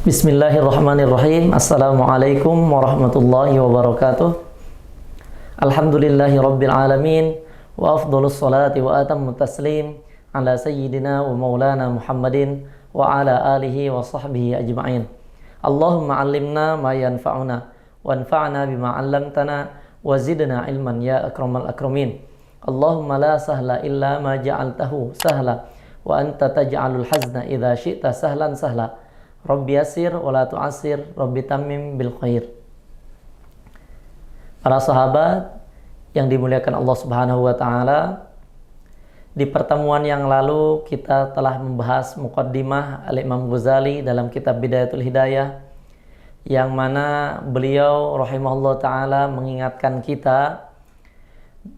Bismillahirrahmanirrahim. Assalamualaikum warahmatullahi wabarakatuh. Alhamdulillahi rabbil alamin. Wa afdhalus salati wa atammu taslim ala sayyidina wa maulana Muhammadin wa ala alihi wa sahbihi ajma'in. Allahumma allimna ma yanfa'una wanfa'na bima 'allamtana wa zidna ilman ya akramal akramin. Allahumma la sahla illa ma ja'altahu sahla wa anta taj'alul hazna idza syi'ta sahlan sahla. Rabbi yasir wa la tu'asir, Rabbi tammim bil khair. Para sahabat yang dimuliakan Allah Subhanahu wa taala, di pertemuan yang lalu kita telah membahas muqaddimah Al-Imam Ghazali dalam kitab Bidayatul Hidayah, yang mana beliau rahimahullah taala mengingatkan kita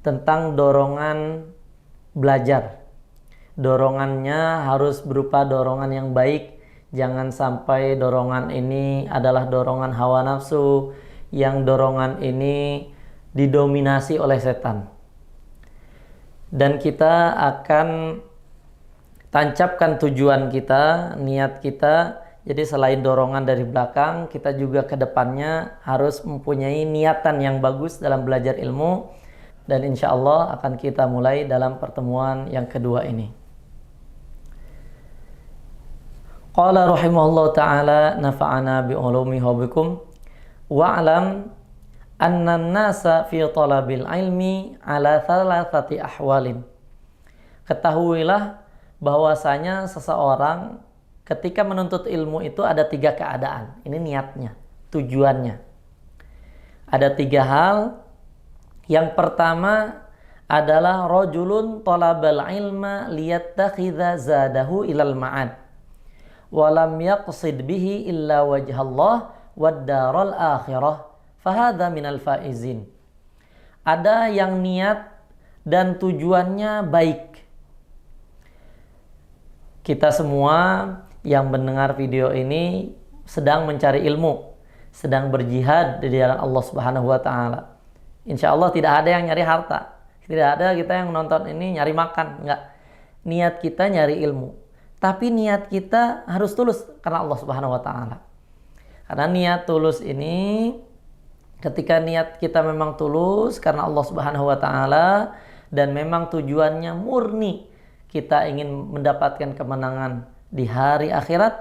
tentang dorongan belajar. Dorongannya harus berupa dorongan yang baik. Jangan sampai dorongan ini adalah dorongan hawa nafsu, yang dorongan ini didominasi oleh setan. Dan kita akan tancapkan tujuan kita, niat kita. Jadi selain dorongan dari belakang, kita juga ke depannya harus mempunyai niatan yang bagus dalam belajar ilmu. Dan insya Allah akan kita mulai dalam pertemuan yang kedua ini. Qala rahimahullah ta'ala nafa'ana bi'ulumi bikum wa'alam anna nasa fi talabil ilmi ala thalathati ahwalin. Ketahuilah bahwasanya seseorang ketika menuntut ilmu itu ada 3 keadaan. Ini niatnya, tujuannya. Ada 3 hal. Yang pertama adalah rajulun talabal ilma liyattakhidha zadahu ilal ma'ad walam yaqsid bihi illa wajhallah wad daral akhirah fahadha minal faizin. Ada yang niat dan tujuannya baik. Kita semua yang mendengar video ini sedang mencari ilmu, sedang berjihad di jalan Allah Subhanahu wa taala. Insya Allah tidak ada yang nyari harta, tidak ada kita yang nonton ini nyari makan, enggak. Niat kita nyari ilmu. Tapi niat kita harus tulus karena Allah Subhanahu wa taala. Karena niat tulus ini, ketika niat kita memang tulus karena Allah Subhanahu wa taala dan memang tujuannya murni kita ingin mendapatkan kemenangan di hari akhirat,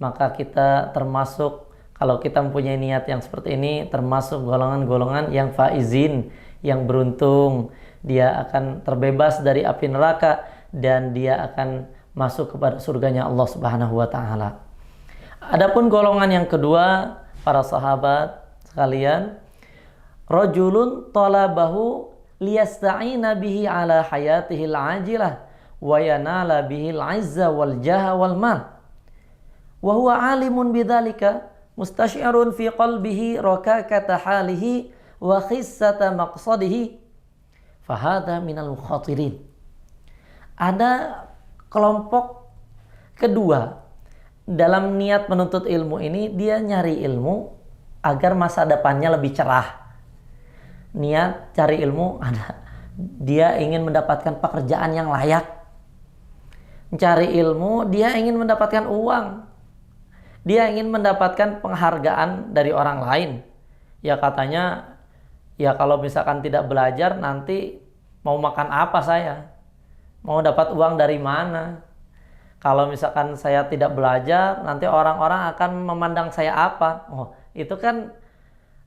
maka kita termasuk, kalau kita mempunyai niat yang seperti ini, termasuk golongan-golongan yang faizin, yang beruntung. Dia akan terbebas dari api neraka dan dia akan masuk kepada surganya Allah Subhanahu wa taala. Adapun golongan yang kedua, para sahabat sekalian, rajulun talabahu liyasta'ina bihi ala hayatihil ajilah wa yanala bihil izza wal jaha wal mal. Wa huwa alimun bidzalika mustasy'irun fi qalbihi rakakata halihi wa khissata maqsadihi. Fahadha minal mukhatirin. Ada kelompok kedua dalam niat menuntut ilmu ini, dia nyari ilmu agar masa depannya lebih cerah. Niat cari ilmu ada, dia ingin mendapatkan pekerjaan yang layak. Mencari ilmu, dia ingin mendapatkan uang. Dia ingin mendapatkan penghargaan dari orang lain. Ya katanya, ya kalau misalkan tidak belajar nanti mau makan apa saya? Mau dapat uang dari mana? Kalau misalkan saya tidak belajar, nanti orang-orang akan memandang saya apa? Oh, itu kan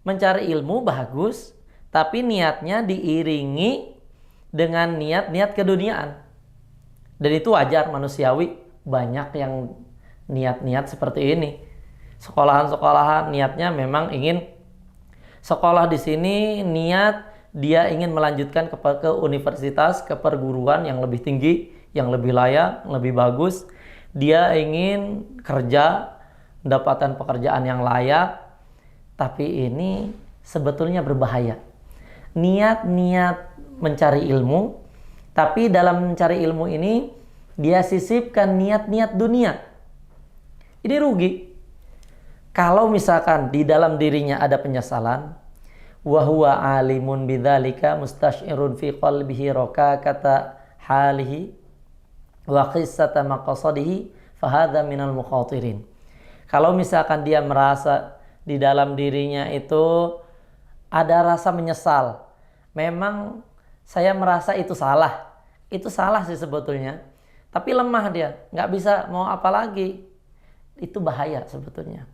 mencari ilmu bagus, tapi niatnya diiringi dengan niat-niat keduniaan. Dan itu wajar, manusiawi. Banyak yang niat-niat seperti ini. Sekolahan-sekolahan niatnya memang ingin sekolah di sini, niat dia ingin melanjutkan ke universitas, ke perguruan yang lebih tinggi, yang lebih layak, lebih bagus. Dia ingin kerja, mendapatkan pekerjaan yang layak. Tapi ini sebetulnya berbahaya. Niat-niat mencari ilmu, tapi dalam mencari ilmu ini dia sisipkan niat-niat dunia. Ini rugi. Kalau misalkan di dalam dirinya ada penyesalan, wa huwa alimun bidzalika mustasy'irun fi qalbihi rakakata halihi wa qissata maqsadihi fahadha minal mukhatirin. Kalau misalkan dia merasa di dalam dirinya itu ada rasa menyesal, memang saya merasa itu salah sih sebetulnya, tapi lemah dia, nggak bisa mau apa lagi, itu bahaya sebetulnya.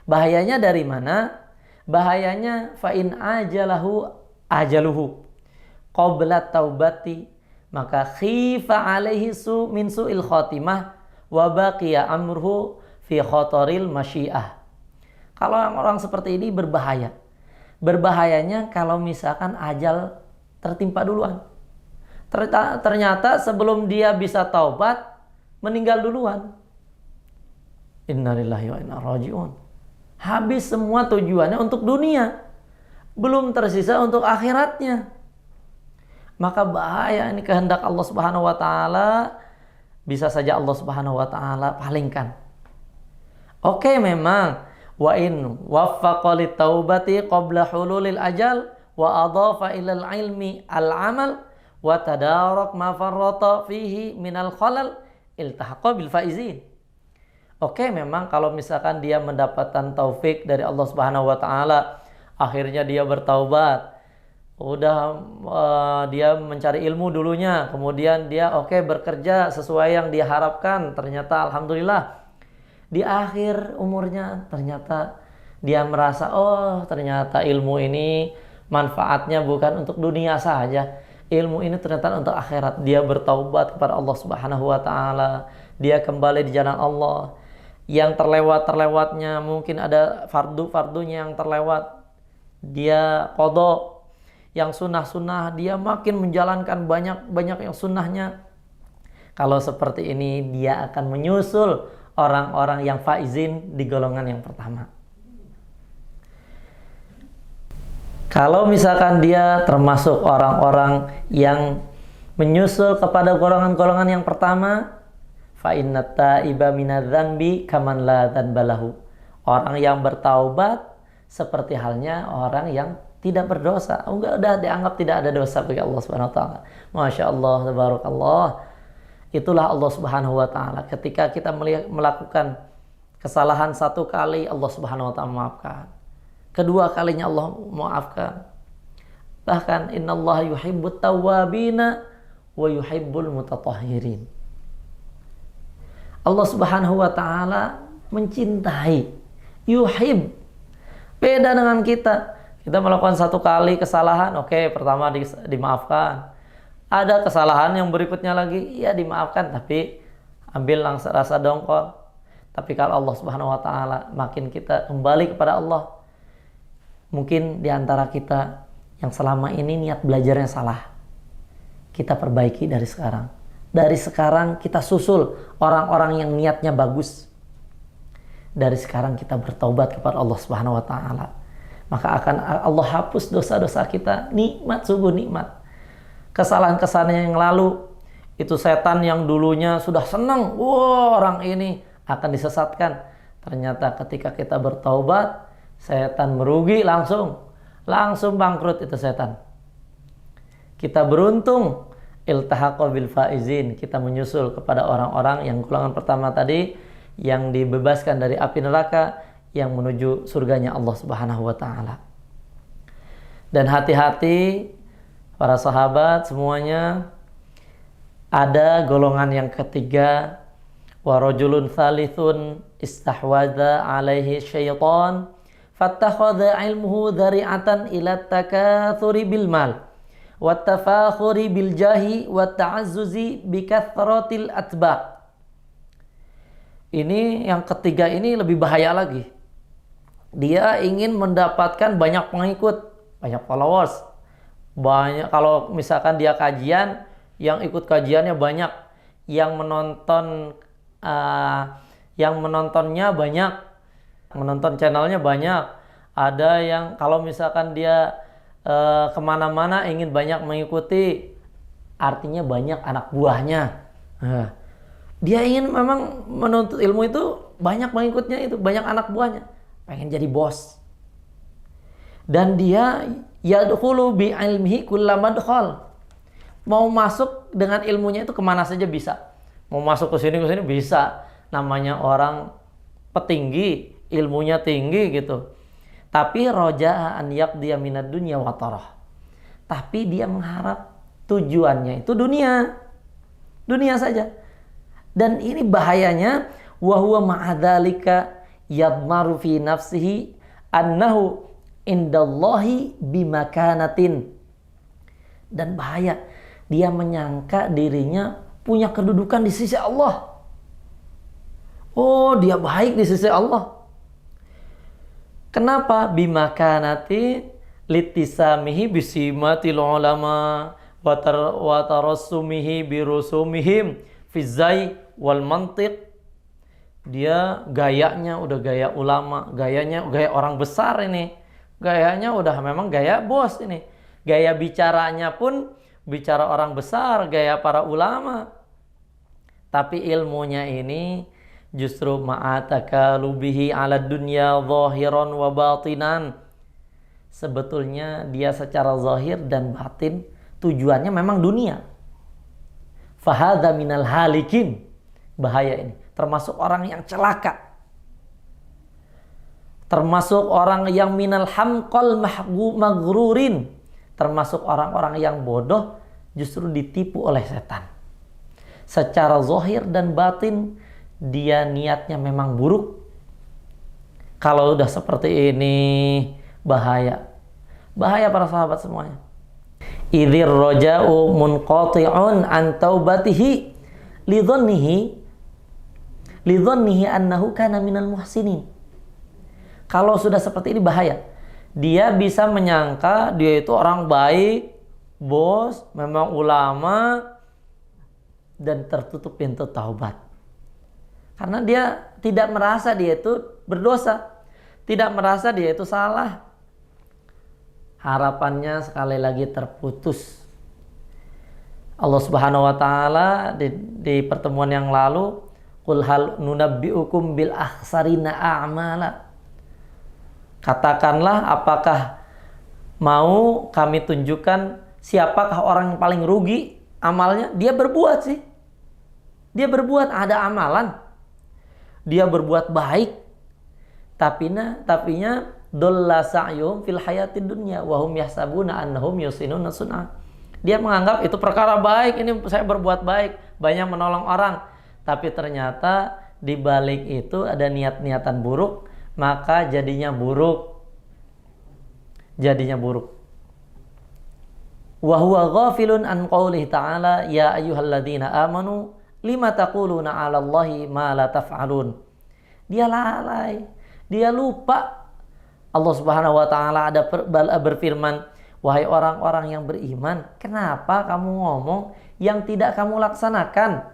Bahayanya dari mana? Bahayanya fa'in ajaluhu qabla taubati, maka khifa alaihi min su'il khotimah wa baqiya amruhu fi khotoril masyiah. Kalau orang seperti ini berbahaya. Berbahayanya kalau misalkan ajal tertimpa duluan. Ternyata sebelum dia bisa taubat, meninggal duluan. Innalillahi wa inna raji'un. Habis semua tujuannya untuk dunia, belum tersisa untuk akhiratnya. Maka bahaya ini, kehendak Allah Subhanahu wa taala, bisa saja Allah Subhanahu wa taala palingkan. Oke, memang wa in waffaqa lit taubati qabla hululil ajal wa adhafa ilal ilmi al amal wa tadarak ma farrata fihi minal khalal iltahaqa bil faizin. Oke, memang kalau misalkan dia mendapatkan taufik dari Allah Subhanahu wa taala, akhirnya dia bertaubat. Dia mencari ilmu dulunya, kemudian dia bekerja sesuai yang dia harapkan. Ternyata alhamdulillah di akhir umurnya ternyata dia merasa, ternyata ilmu ini manfaatnya bukan untuk dunia saja. Ilmu ini ternyata untuk akhirat. Dia bertaubat kepada Allah Subhanahu wa taala. Dia kembali di jalan Allah. Yang terlewatnya mungkin ada fardu-fardunya yang terlewat, dia qadha. Yang sunnah-sunnah dia makin menjalankan banyak yang sunnahnya. Kalau seperti ini dia akan menyusul orang-orang yang faizin di golongan yang pertama. Kalau misalkan dia termasuk orang-orang yang menyusul kepada golongan-golongan yang pertama, fa innat taiba minadz-dzanbi kaman la dzanbalahu. Orang yang bertaubat seperti halnya orang yang tidak berdosa. Udah dianggap tidak ada dosa bagi Allah Subhanahu wa taala. Masya Allah, tabarakallah. Itulah Allah Subhanahu wa taala. Ketika kita melakukan kesalahan satu kali, Allah Subhanahu wa taala maafkan. Kedua kalinya Allah maafkan. Bahkan innallaha yuhibbut tawwabina wa yuhibbul mutatahhirin. Allah Subhanahu wa taala mencintai, yuhib. Beda dengan kita. Kita melakukan satu kali kesalahan, pertama dimaafkan. Ada kesalahan yang berikutnya lagi, ya dimaafkan, tapi ambil rasa dongkol. Tapi kalau Allah Subhanahu wa taala, makin kita kembali kepada Allah. Mungkin diantara kita yang selama ini niat belajarnya salah, kita perbaiki dari sekarang. Dari sekarang kita susul orang-orang yang niatnya bagus. Dari sekarang kita bertaubat kepada Allah Subhanahu wa taala. Maka akan Allah hapus dosa-dosa kita. Nikmat, sungguh nikmat. Kesalahan-kesalahan yang lalu, itu setan yang dulunya sudah senang, orang ini akan disesatkan. Ternyata ketika kita bertaubat, setan merugi langsung bangkrut itu setan. Kita beruntung, iltahaqa bil faizin, kita menyusul kepada orang-orang yang golongan pertama tadi, yang dibebaskan dari api neraka, yang menuju surganya Allah Subhanahu wa taala. Dan hati-hati para sahabat semuanya, ada golongan yang ketiga, wa rajulun tsalitsun istahwadza alaihi syaitan fattakhadha ilmuhu dzari'atan ila takatsuri bil mal wa tafakhuri bil jahi wa ta'azzuzi bi kathratil atba'. Ini yang ketiga ini lebih bahaya lagi. Dia ingin mendapatkan banyak pengikut, banyak followers. Banyak, kalau misalkan dia kajian, yang ikut kajiannya banyak, yang menontonnya banyak, menonton channelnya banyak. Ada yang kalau misalkan dia kemana-mana ingin banyak mengikuti, artinya banyak anak buahnya. Dia ingin memang menuntut ilmu itu banyak pengikutnya, itu banyak anak buahnya, pengen jadi bos. Dan dia yadkhulu bi ilmihi kullamadkhal, mau masuk dengan ilmunya itu kemana saja bisa. Mau masuk ke sini bisa. Namanya orang petinggi, ilmunya tinggi gitu. Tapi roja an yaqdiya minad dunya wa tarah. Tapi dia mengharap tujuannya itu dunia. Dunia saja. Dan ini bahayanya, wa huwa ma'adzalika yadmaru fi nafsihi annahu indallahi bimakanatin. Dan bahaya, dia menyangka dirinya punya kedudukan di sisi Allah. Oh, dia baik di sisi Allah. Kenapa? Bimakanati litisamihi bisimatil ulama wa tarassumihi birusumihim fizai wal mantiq. Dia gayanya udah gaya ulama, gayanya gaya orang besar ini. Gayanya udah memang gaya bos ini. Gaya bicaranya pun bicara orang besar, gaya para ulama. Tapi ilmunya ini justru ma'atakalubihi ala dunya zahiran wa batinan. Sebetulnya dia secara zahir dan batin tujuannya memang dunia. Fahadha minal halikin. Bahaya ini. Termasuk orang yang celaka. Termasuk orang yang minal hamqal maghrurin. Termasuk orang-orang yang bodoh justru ditipu oleh setan. Secara zahir dan batin dia niatnya memang buruk. Kalau udah seperti ini bahaya. Bahaya para sahabat semuanya. Idzir raja'u munqati'un an taubatihi lidhannihi annahu kana minal muhsinin. Kalau sudah seperti ini bahaya. Dia bisa menyangka dia itu orang baik, bos, memang ulama, dan tertutup pintu taubat. Karena dia tidak merasa dia itu berdosa, tidak merasa dia itu salah. Harapannya sekali lagi terputus. Allah Subhanahu wa taala di pertemuan yang lalu, qul hal nunabbiukum bil akhsarina a'mala. Katakanlah, apakah mau kami tunjukkan siapakah orang yang paling rugi amalnya? Dia berbuat sih. Dia berbuat, ada amalan. Dia berbuat baik. Tapinya dolla sa'yum fil hayatid dunya wa hum yahsabuna annahum yusinuna sun'a. Dia menganggap itu perkara baik, ini saya berbuat baik, banyak menolong orang. Tapi ternyata di balik itu ada niat-niatan buruk. Maka jadinya buruk. Wa huwa ghafilun an qoulihi ta'ala ya ayyuhalladzina amanu lima taquluna 'ala Allahi ma la taf'alun. Dia lalai, dia lupa. Allah Subhanahu wa taala ada berfirman, wahai orang-orang yang beriman, kenapa kamu ngomong yang tidak kamu laksanakan?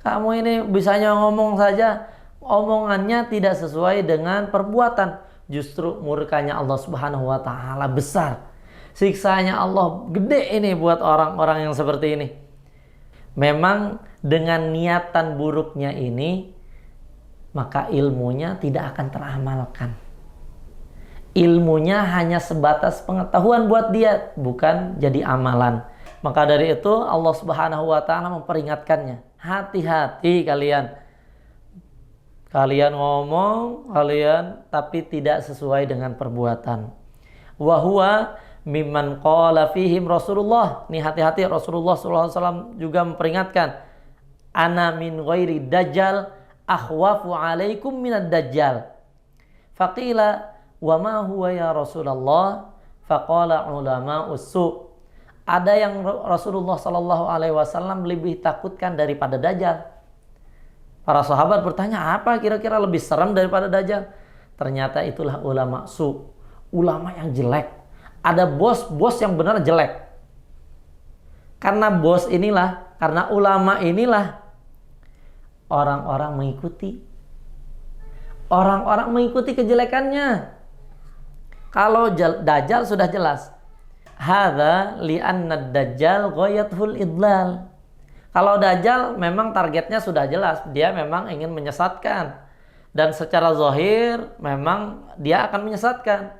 Kamu ini bisanya ngomong saja, omongannya tidak sesuai dengan perbuatan. Justru murkanya Allah Subhanahu wa taala besar. Siksanya Allah gede ini buat orang-orang yang seperti ini. Memang dengan niatan buruknya ini, maka ilmunya tidak akan teramalkan. Ilmunya hanya sebatas pengetahuan buat dia, bukan jadi amalan. Maka dari itu Allah Subhanahu wa taala memperingatkannya, hati-hati kalian. Kalian ngomong, tapi tidak sesuai dengan perbuatan. Wa huwa mimman qala fihim Rasulullah. Nih hati-hati, Rasulullah SAW juga memperingatkan. Ana min ghairi dajjal akhwafu alaikum minad dajjal. Faqila wa ma huwa ya Rasulullah? Faqala ulama usu. Ada yang Rasulullah SAW lebih takutkan daripada dajjal. Para sahabat bertanya, apa kira-kira lebih serem daripada dajjal? Ternyata itulah ulama su, ulama yang jelek. Ada bos yang benar jelek. Karena bos inilah, karena ulama inilah orang-orang mengikuti. Orang-orang mengikuti kejelekannya. Kalau dajjal sudah jelas. Hadza li'anna dajjal ghayatul idlal. Kalau dajjal memang targetnya sudah jelas, dia memang ingin menyesatkan. Dan secara zahir memang dia akan menyesatkan.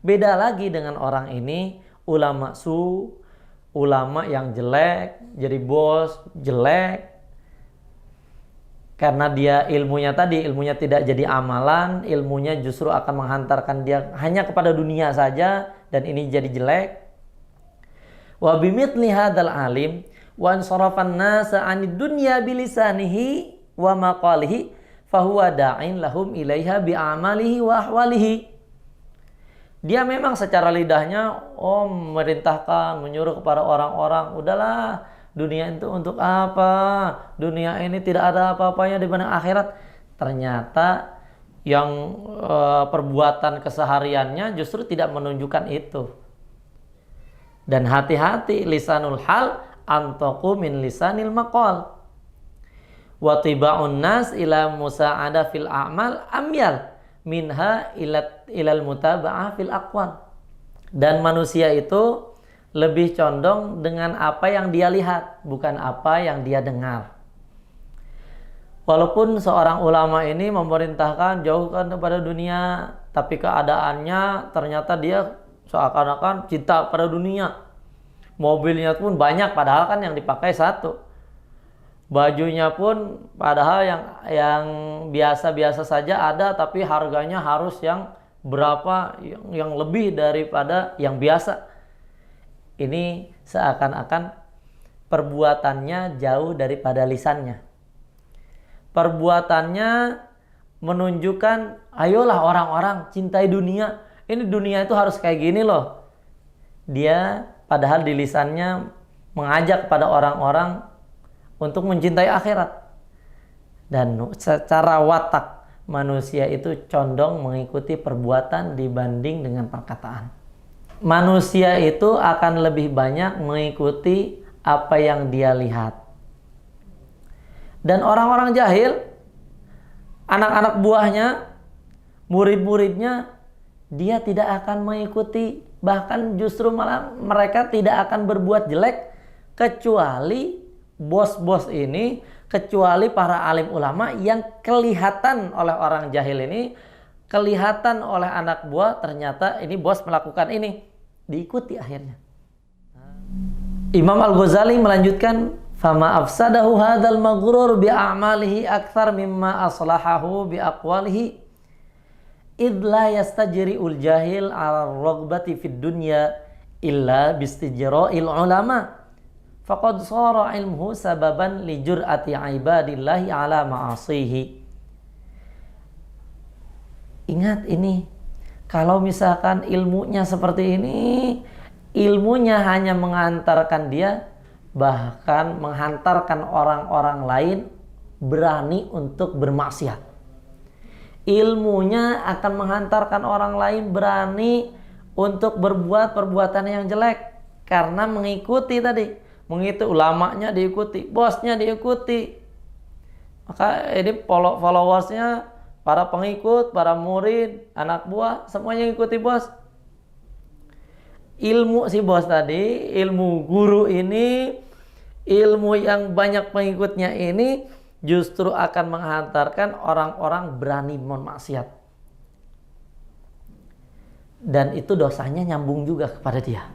Beda lagi dengan orang ini, ulama su, ulama yang jelek, jadi bos jelek. Karena dia ilmunya tidak jadi amalan, ilmunya justru akan menghantarkan dia hanya kepada dunia saja, dan ini jadi jelek. Wa bimithli hadzal alim wa ansarafan nasa 'anid dunya bilisanihi wa maqalihi fahuwa da'in lahum ilaiha bi'amalihi wa ahwalihi. Dia memang secara lidahnya memerintahkan, menyuruh kepada orang-orang, udahlah, dunia itu untuk apa? Dunia ini tidak ada apa-apanya dibanding akhirat. Ternyata yang perbuatan kesehariannya justru tidak menunjukkan itu. Dan hati-hati, lisanul hal antaqu min lisanil maqal. Wa tiba'un nas ila musa'ada fil a'mal amyal minha ilal mutaba'ah fil aqwal. Dan manusia itu lebih condong dengan apa yang dia lihat, bukan apa yang dia dengar. Walaupun seorang ulama ini memerintahkan jauhkan daripada dunia, tapi keadaannya ternyata dia seakan-akan cinta pada dunia. Mobilnya pun banyak, padahal kan yang dipakai satu. Bajunya pun padahal yang biasa-biasa saja ada, tapi harganya harus yang berapa, yang lebih daripada yang biasa. Ini seakan-akan perbuatannya jauh daripada lisannya. Perbuatannya menunjukkan, ayolah orang-orang cintai dunia. Ini dunia itu harus kayak gini loh. Dia padahal di lisannya mengajak pada orang-orang untuk mencintai akhirat. Dan secara watak manusia itu condong mengikuti perbuatan dibanding dengan perkataan. Manusia itu akan lebih banyak mengikuti apa yang dia lihat. Dan orang-orang jahil, anak-anak buahnya, murid-muridnya, dia tidak akan mengikuti. Bahkan justru malah mereka tidak akan berbuat jelek, kecuali bos-bos ini, kecuali para alim ulama yang kelihatan oleh orang jahil ini, kelihatan oleh anak buah, ternyata ini bos melakukan ini, diikuti akhirnya. Imam Al-Ghazali melanjutkan, fama afsadahu hadzal maghrur bi a'malihi akthar mimma aslahahu bi aqwalihi id la yastajri'ul jahil 'ala ar-raghbati fid dunya illa bistijra'il ulama faqad shara ilmuhu sababan li jur'ati ibadillahi 'ala ma'asihi. Ingat ini, kalau misalkan ilmunya seperti ini, ilmunya hanya mengantarkan dia, bahkan menghantarkan orang-orang lain berani untuk bermaksiat. Ilmunya akan menghantarkan orang lain berani untuk berbuat perbuatan yang jelek, karena mengikuti tadi, mengikuti ulamanya diikuti, bosnya diikuti. Maka ini followersnya, para pengikut, para murid, anak buah, semuanya ikuti bos. Ilmu si bos tadi, ilmu guru ini, ilmu yang banyak pengikutnya ini justru akan menghantarkan orang-orang berani bermaksiat. Dan itu dosanya nyambung juga kepada dia.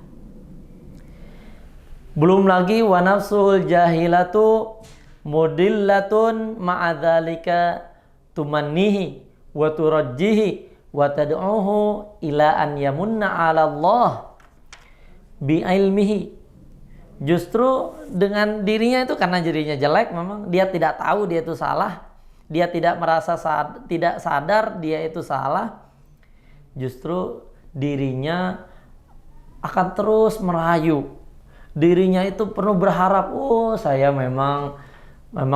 Belum lagi wa nafsul jahilatu mudillatun ma'adzalika tumannihi wa turajjihi wa tad'uhu ila an yamunna 'ala Allah bi ilmihi. Justru dengan dirinya itu, karena dirinya jelek, memang dia tidak tahu dia itu salah, dia tidak merasa tidak sadar dia itu salah, justru dirinya akan terus merayu. Dirinya itu penuh berharap, oh saya memang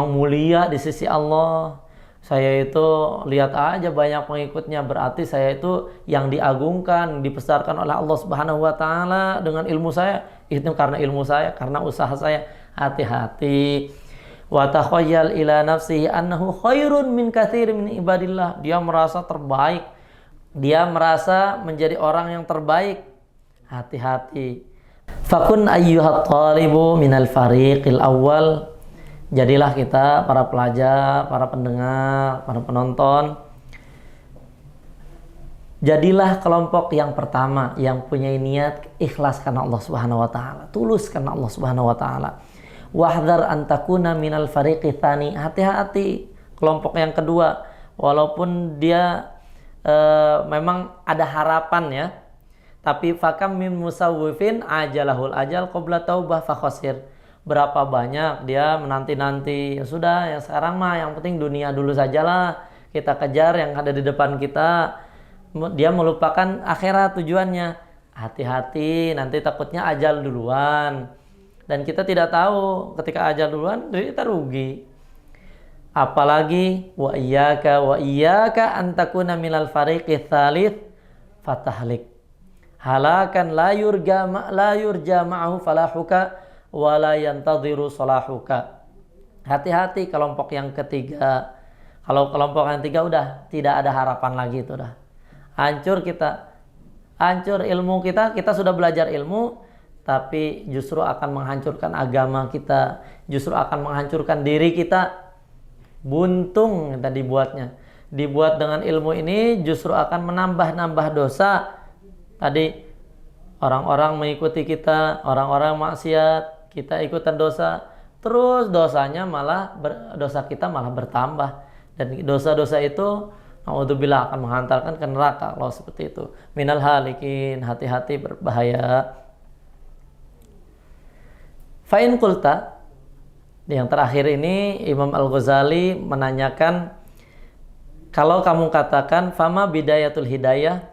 mulia di sisi Allah. Saya itu lihat aja banyak pengikutnya, berarti saya itu yang diagungkan, dibesarkan oleh Allah Subhanahu wa taala dengan ilmu saya. Itu karena ilmu saya, karena usaha saya. Hati-hati. Wa takhayyal ila nafsihi annahu khairun min katsirin min ibadillah. Dia merasa terbaik. Dia merasa menjadi orang yang terbaik. Hati-hati. Fakun ayyuhat talibu minal fariqil awwal. Jadilah kita, para pelajar, para pendengar, para penonton, jadilah kelompok yang pertama yang punya niat ikhlas karena Allah Subhanahu wa taala, tulus karena Allah Subhanahu wa taala. Wahdhar an takuna minal fariqi tsani. Hati-hati, kelompok yang kedua, walaupun dia memang ada harapan ya, tapi fakam min musawwifin ajalahul ajal qabla taubah fakhosir. Berapa banyak dia menanti-nanti, ya sudah, yang sekarang mah yang penting dunia dulu sajalah, kita kejar yang ada di depan kita. Dia melupakan akhirat tujuannya. Hati-hati, nanti takutnya ajal duluan. Dan kita tidak tahu ketika ajal duluan kita rugi. Apalagi wa iyyaka an takuna minal fariqits tsalits fatahlik. Halakan la yurja ma'ahu falahuka wa la yantadhiru salahuka. Hati-hati kelompok yang ketiga. Kalau kelompok yang ketiga udah tidak ada harapan lagi, itu udah hancur kita. Hancur ilmu kita sudah belajar ilmu, tapi justru akan menghancurkan agama kita, justru akan menghancurkan diri kita. Buntung kita dibuat dengan ilmu ini justru akan menambah dosa. Tadi orang-orang mengikuti kita, orang-orang maksiat, kita ikutan dosa, terus dosa kita malah bertambah, dan dosa-dosa itu naudzubillah akan menghantarkan ke neraka kalau seperti itu. Minal halikin, hati-hati, berbahaya. Fa'in qulta, yang terakhir ini Imam Al-Ghazali menanyakan, kalau kamu katakan fama bidayatul hidayah,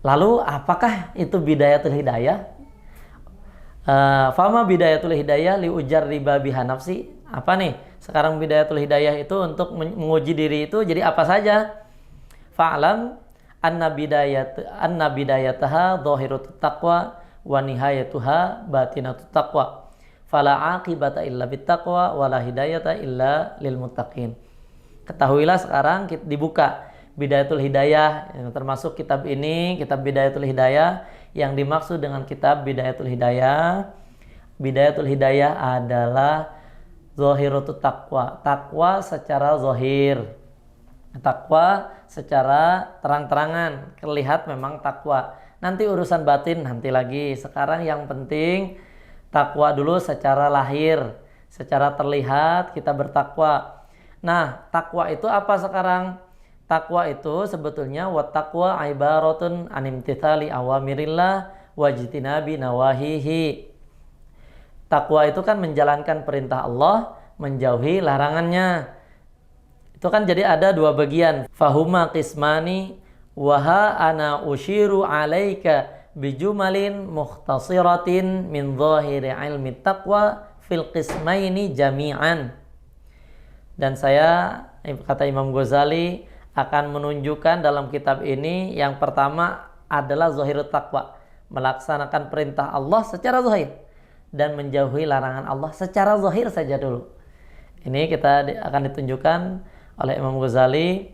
lalu apakah itu bidayatul hidayah? Fama bidayatul hidayah li ujar riba biha nafsi. Apa nih? Sekarang bidayatul hidayah itu untuk menguji diri itu jadi apa saja? Fa'lam anna bidayataha dhahirutut taqwa wa nihayatuha batinatut taqwa. Fala aqibata illa bittaqwa wala hidayata illa lil muttaqin. Ketahuilah sekarang kita dibuka Bidayatul Hidayah, yang termasuk kitab ini, kitab Bidayatul Hidayah. Yang dimaksud dengan kitab Bidayatul Hidayah, Bidayatul Hidayah adalah zahirutut taqwa, takwa secara zahir, takwa secara terang-terangan, terlihat memang takwa. Nanti urusan batin nanti lagi. Sekarang yang penting takwa dulu secara lahir, secara terlihat kita bertakwa. Nah, takwa itu apa sekarang? Takwa itu sebetulnya wattaqwa ibaratun an imtithali awamirillah wajtinabi nawahihi. Takwa itu kan menjalankan perintah Allah, menjauhi larangannya. Itu kan jadi ada dua bagian. Fahuma qismani waha ana ushiru alaika bijumalin mukhtasiratin min zahiri ilmi taqwa fil qismaini jami'an. Dan saya, kata Imam Ghazali, akan menunjukkan dalam kitab ini yang pertama adalah zahirut taqwa, melaksanakan perintah Allah secara zahir dan menjauhi larangan Allah secara zahir saja dulu. Ini kita akan ditunjukkan oleh Imam Ghazali.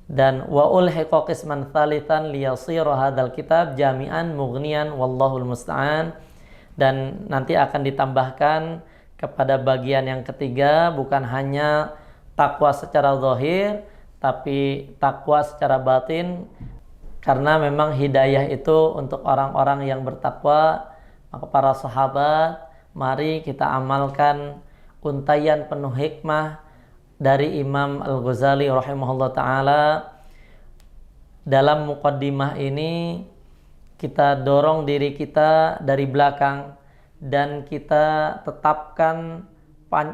Dan wa ulhiqa qisman tsalitsan liyasira hadzal kitab jami'an mughniyan wallahul musta'an. Dan nanti akan ditambahkan kepada bagian yang ketiga, bukan hanya takwa secara zahir tapi takwa secara batin, karena memang hidayah itu untuk orang-orang yang bertakwa. Maka para sahabat, mari kita amalkan untayan penuh hikmah dari Imam Al-Ghazali rahimahullah ta'ala. Dalam muqaddimah ini kita dorong diri kita dari belakang dan kita tetapkan,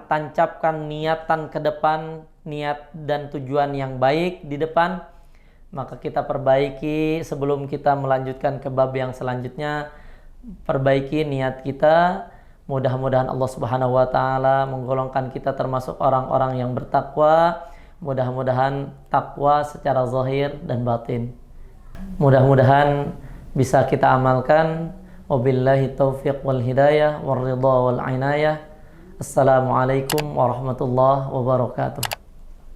tancapkan niatan ke depan, niat dan tujuan yang baik di depan. Maka kita perbaiki sebelum kita melanjutkan ke bab yang selanjutnya. Perbaiki niat kita. Mudah-mudahan Allah Subhanahu wa taala menggolongkan kita termasuk orang-orang yang bertakwa. Mudah-mudahan takwa secara zahir dan batin. Mudah-mudahan bisa kita amalkan. Wabillahi taufiq wal hidayah wal ridha wal inayah. Assalamualaikum warahmatullahi wabarakatuh.